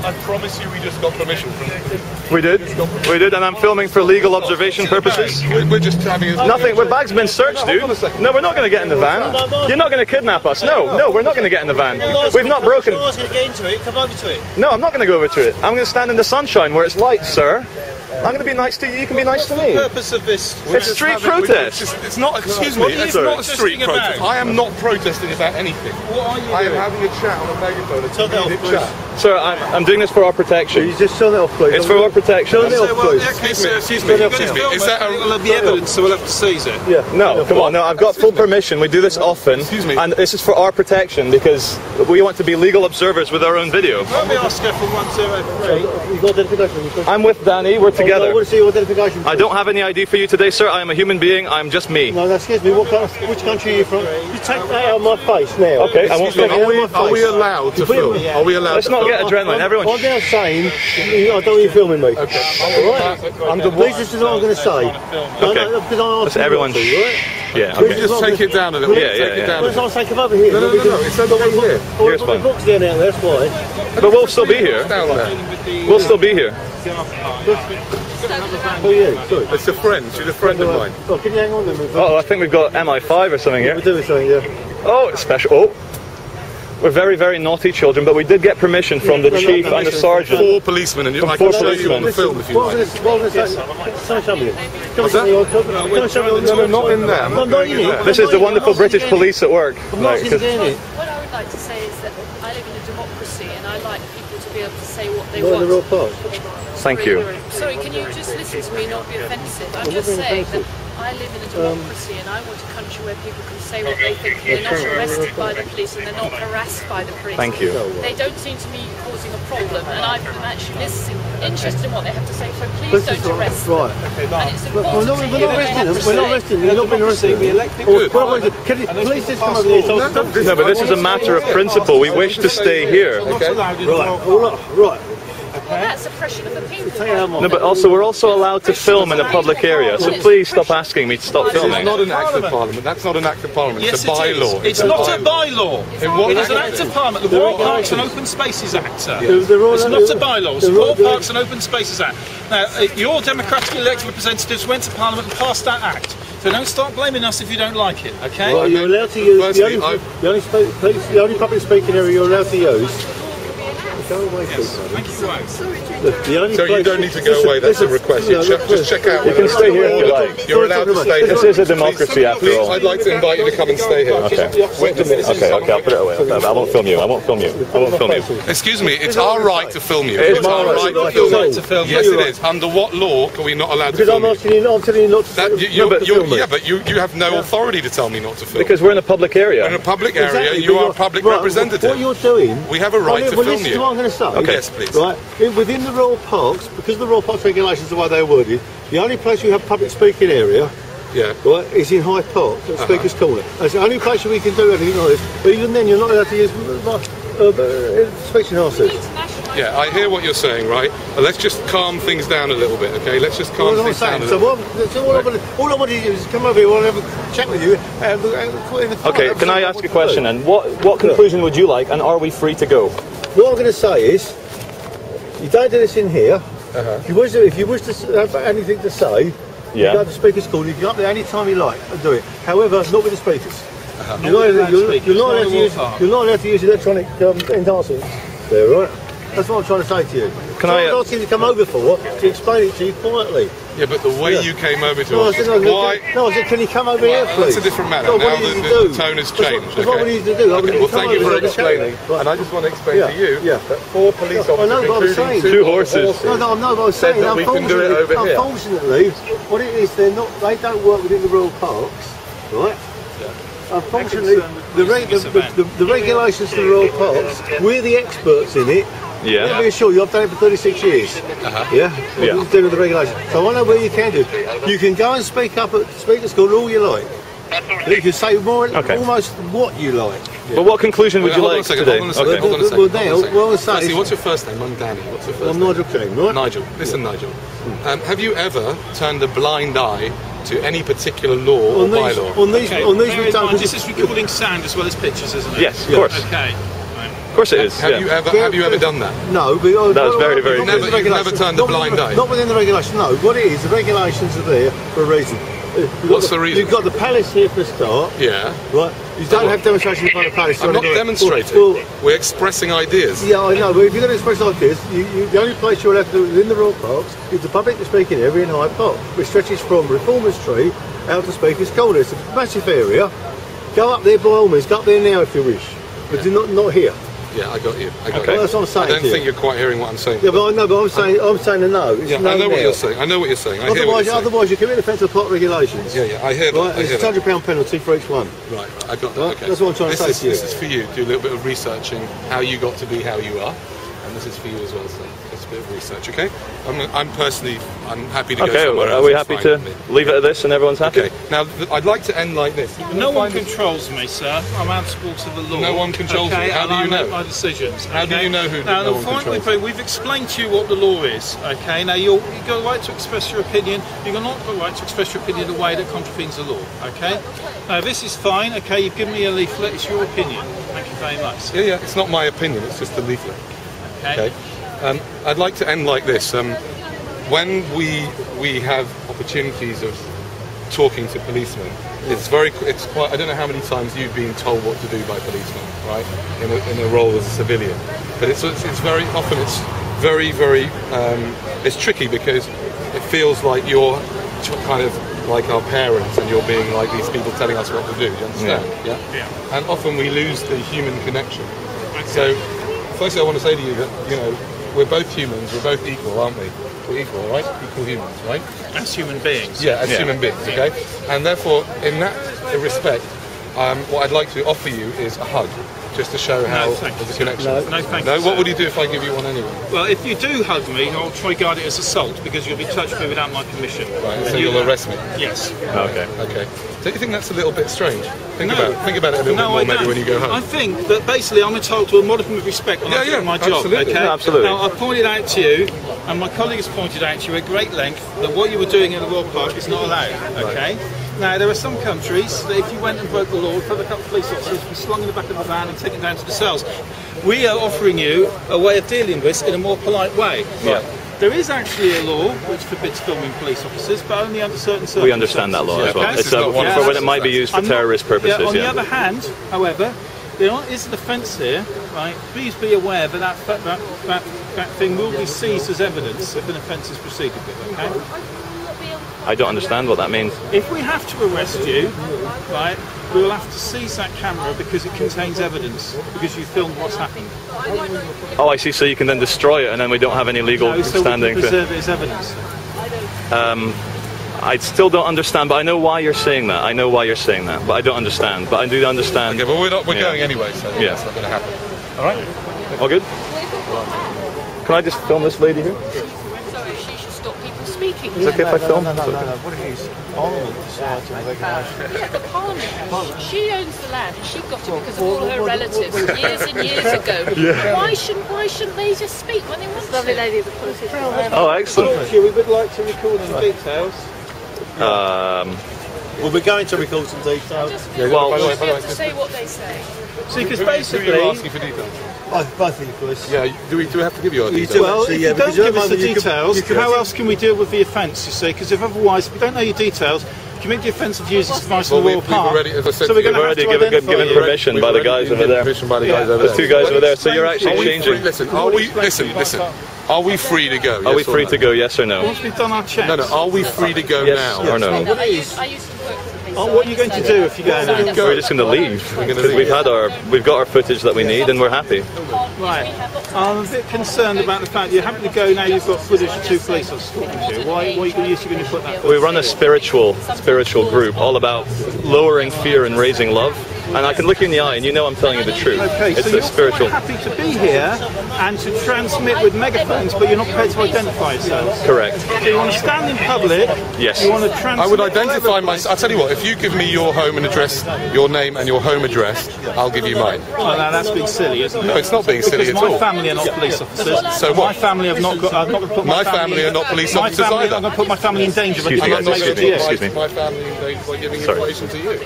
I promise you we just got permission from... We did, and I'm filming for legal observation purposes. We're just having... Nothing, our bag's been searched, dude. No, we're not going to get in the van. You're not going to kidnap us. No, we're not going to get in the van. We've not broken... Come over to it. No, I'm not going to go over to it. I'm going to stand in the sunshine where it's light, sir. I'm going to be nice to you, you can be nice to me. What's the purpose of this? It's street protest. It's not, excuse me, it's not a street protest. I am not protesting about anything. What are you doing? I am having a chat on a megaphone, a comedic chat. Sir, I'm doing this for our protection. You just turn it off, please. It's for our protection. Turn it off, please. Excuse me. Is that We'll have the evidence, so we'll have to seize it. Yeah. No, come on, no, I've got full permission. We do this often. Excuse me. And this is for our protection because we want to be legal observers with our own video. Let me ask her from 103. You got identification? I'm with Danny, we're together. I want to see your identification. I don't have any ID for you today, sir. I am a human being. I'm just me. No, excuse me. Which country are you from? You take that out of my face now. Okay, I won't film you. Are we allowed to film? Are we allowed Let's to not film? get adrenaline. Everyone. What they're saying, I don't want you filming me. Okay. Alright? This is what I'm going to say. Okay. That's everyone's. Yeah, Can we okay. just take it down a little bit? Yeah. Take it down. Let's not take them over here. No, it's over here. Here's fine. The book's down there, that's why. But we'll still be here. Down there. We'll still be here. Oh yeah, sorry. It's a friend. She's a friend of mine. Oh, can you hang on then? Oh, I think we've got MI5 or something here. We're doing something, yeah. Oh, it's special. Oh. We're very, very naughty children, but we did get permission from the chief and the sergeant. 4 policemen, and I can show you on the film if you like. What was this? Show me. What's that? No, not in there. No, not in it. This is the wonderful British police at work. I'm not in it. What I would like to say is that I live in a democracy and I like people to be able to say what they Not want. in the real part. Thank you. Sorry, can you just listen to me and not be offensive? I'm just saying that I live in a democracy and I want a country where people can say what they think and they're not arrested by the police and they're not harassed by the police. Thank you. They don't seem to me causing a problem and I'm actually listening, interested in what they have to say, so please don't arrest them. Right. And it's We're important not to hear what they have to arresting them. We're not say. arresting them. You're not being arrested. Can you please just come over here? No, but this is a matter of principle. We wish to stay here. Right. Well, that's oppression of the people. No, but also we're also allowed to film in a public area. So please stop asking me to stop It's filming. not an act of parliament. That's not an act of parliament. It's Yes, a bylaw. It's not a bylaw. what It is an act of parliament. The Royal Parks and Open Spaces Act. It's not a bylaw. It's the Royal Parks and Open Spaces Act. Now, your democratically elected representatives went to Parliament and passed that act. So don't start blaming us if you don't like it, okay? Well, you're allowed to use the only public speaking area you're allowed to use. Go away, Yes, thank you. Right. So you don't need to go away, that's a request. Just check out. You can stay here if you like. You're allowed to stay here. This is a democracy after Please, all. I'd like to invite you to come and stay here. Okay. Okay, I'll put it away. I won't film you. I won't film you. Excuse me, it's our right to film you. It is It's our my right right to film you. Yes, it is. Under what law are we not allowed to Because I'm film you? asking you, I'm telling you not to. Yeah, but you have no authority to tell me not to film. Because we're in a public area. In a public area, you are a public representative. What you're doing, We have a right to film listen you. to what I'm going to say. Okay. Yes, please. Right, within the Royal Parks, because of the Royal Parks regulations, the way they're worded, the only place you have public speaking area, Yeah. right, is in Hyde Park, at Speaker's Corner. That's the only place we can do anything like this. But even then, you're not allowed to use speech enhancers. Yeah, I hear what you're saying, right? Let's just calm things down a little bit, okay? Let's just calm things down a So little bit. all I want to do is come over here, I want to have a chat with you. Okay, can I ask a question then? What conclusion would you like, and are we free to go? What I'm going to say is, you don't do this in here. If you wish to have anything to say, you go to the Speaker's Corner, you can go up there any time you like and do it. However, not with the speakers. You're not allowed to use electronic enhancements there, right? That's what I'm trying to say to you. Can I ask you to come over for to explain it to you quietly? Yeah, but the way you came over to No, us, I said, why? no, I said, can you come over here, please? That's a different matter. No, Now what do you the do? tone has changed. That's what we need to do. Okay, well, thank you for explaining. Right. And I just want to explain to you Yeah. that 4 police I know officers, what I'm saying. including Two horses. No, I know what I'm said saying. that we can do it over here. Unfortunately, what it is, they don't work within the Royal Parks, right? Unfortunately, the regulations for the Royal Parks, we're the experts in it. Yeah. Let me assure you, I've done it for 36 years. Yeah? Dealing with the regulations. So I know where you can do. You can go and speak up at Speaker's Corner all you like. You can say almost what you like. But what conclusion would you Hold on like a second, today? hold on a second, Okay. hold on a second. Well, now, what I'm saying Firstly, is- what's your first name? I'm Danny. What's your first I'm name? Nigel King, right? Nigel. Listen, Nigel. Have you ever turned a blind eye to any particular law or bylaw? On these, Okay, we bear in don't. mind, this is recording sound as well as pictures, isn't it? Yes, of course. Okay. course it is. Have you ever done that? No, but that was very, very good. You've never turned a blind eye? Not within the regulations, no. What it is, the regulations are there for a reason. What's the reason? You've got the palace here for a start. Yeah. Right. You don't have demonstrations in front of the palace. I'm not demonstrating. We're expressing ideas. Yeah, I know. But if you're going to express ideas, the only place you're allowed to do it within the Royal Parks is the public speaking area in Hyde Park, which stretches from Reformers Tree out to Speaker's Corner. It's a massive area. Go up there by all means. Go up there now if you wish, but not here. Yeah, I got you. Well, that's what I'm saying. I don't think you're quite hearing what I'm saying. Yeah, but I know. But I'm saying a no. It's yeah, no I know now. what you're saying. I know what you're saying. Otherwise, you commit offence of plot regulations. Yeah, I hear that. Right, it's a £100 penalty for each one. Right, I got that. Right? Okay. That's what I'm trying to say to you. This is for you. Do a little bit of researching how you got to be how you are, and this is for you as well. So it's a bit of research. Okay. I'm happy to go somewhere else. Are we happy to leave it at this and everyone's happy? Okay. Now I'd like to end like this. No one controls me, sir. I'm answerable to the law. No one controls you. How do you know? I make my decisions. How do you know who? Now, no one controls? we've explained to you what the law is. Okay. Now you've got the right to express your opinion. You've not got the right to express your opinion in a way that contravenes the law. Okay. Now this is fine. Okay. You've given me a leaflet. It's your opinion. Thank you very much. Yeah. It's not my opinion. It's just a leaflet. Okay. I'd like to end like this. When we have opportunities of talking to policemen, it's quite. I don't know how many times you've been told what to do by policemen, right? In a role as a civilian, but it's very often it's very it's tricky because it feels like you're kind of like our parents and you're being like these people telling us what to do. You understand? Yeah. And often we lose the human connection. Okay. So, firstly, I want to say to you that we're both humans. We're both equal, aren't we? We're equal, right? Equal humans, right? As human beings. Yeah, as human beings, okay? And therefore, in that respect, what I'd like to offer you is a hug, just to show how there's a connection. No, thank you. What would you do if I give you one anyway? Well, if you do hug me, I'll try to regard it as assault because you'll be touching me without my permission. Right, so you'll arrest me? Yes. Okay. Don't you think that's a little bit strange? Think about it a little bit more maybe when you go home. I think that basically I'm entitled to a modicum of respect when I do my job. Absolutely. Okay? No, absolutely. Now, I pointed out to you, and my colleague has pointed out to you at great length, that what you were doing in the Royal Park is not allowed. Okay? Now, there are some countries that if you went and broke the law, put a couple of police officers, be slung in the back of the van and taken down to the cells. We are offering you a way of dealing with this in a more polite way. Yeah. There is actually a law which forbids filming police officers, but only under certain circumstances. We understand that law as well. Okay. It's for when it might be used for terrorist purposes. On the other hand, however, there is an offence here, right? Please be aware that that thing will be seized as evidence if an offence is proceeded with, okay? I don't understand what that means. If we have to arrest you, right, we will have to seize that camera because it contains evidence, because you filmed what's happened. Oh, I see. So you can then destroy it, and then we don't have any legal standing. We can preserve it as evidence. I still don't understand, but I know why you're saying that. But I don't understand. But I do understand. Okay, but we're going anyway, so that's not going to happen. All right? All good? Can I just film this lady here? Sorry, she should stop people speaking. It's okay if I film? No. What it is, Parliament decided to regulation. Yeah, the Parliament. She owns the land. She got it because of all her relatives years and years ago. Yeah. Why shouldn't they just speak when they want to? Lovely lady, the politician. Oh, excellent. We would like to record some details. Well, we're going to record some details. Well, by the way, to say what they say. See, because basically, you're asking for details. I think it was. Yeah, do we have to give you our details? Well, if you don't give us the details, how else can we deal with the offence, you see? Because if otherwise, if we don't know your details, commit the offence of using device in the Royal Park. So we've already given permission by the guys over there. There's two guys over there, so you're actually changing. Listen, are we free to go? Are we free to go, yes or no? Once we've done our checks. No, are we free to go yes now? Or no? I used to work for the police. What are you going to do if you go now? We're just going to leave. We've got our footage that we need, and we're happy. Right. I'm a bit concerned about the fact you're happy to go now. You've got footage of two police officers talking to you. Why are you going to put that? We run a spiritual group all about lowering fear and raising love. And I can look you in the eye, and you know I'm telling you the truth. Okay, it's so a spiritual. You're happy to be here and to transmit with megaphones, but you're not prepared to identify yourselves. Correct. So you want to stand in public. Yes. You want to transmit. I would identify myself. I'll tell you what. If you give me your home and address, your name and your home address, I'll give you mine. Oh, now that's being silly, isn't it? No, it's not being silly at all. My family are not police officers. So what? My family have not got. I'm not going to put my family are not police officers either. I'm going to put my family in danger. Excuse me. My family in danger by giving information to you.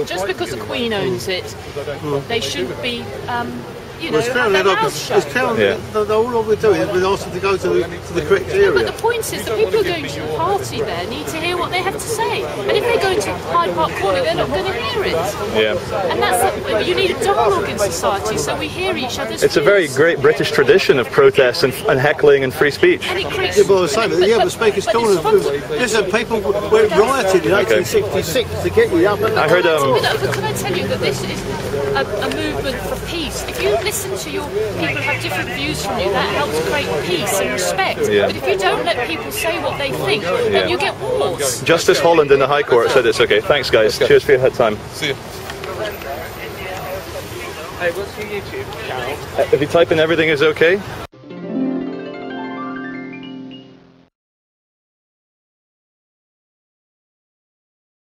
Just because the Queen owns it, they shouldn't be you know, have their mouths shut. All we're doing is we're asking to go to the correct area. But the point is that people who are going to the party there need to hear what they have to say. And if they go to Hyde Park Corner, they're not going to hear it. Yeah. And that's you need a dialogue in society so we hear each other's views. It's a very great British tradition of protests and heckling and free speech. And it creates... Yeah, but Speaker's Corner. Listen, people went rioting in 1866 to get you up. I heard... Can I tell you that this is a movement for peace? If you listen to your people who have different views from you, that helps create peace and respect. Yeah. But if you don't let people say what they think, then you get wars. Justice Holland in the High Court said it's okay. Thanks, guys. Okay. Cheers for your time. See you. Hey, what's your YouTube channel? If you type in everything is okay.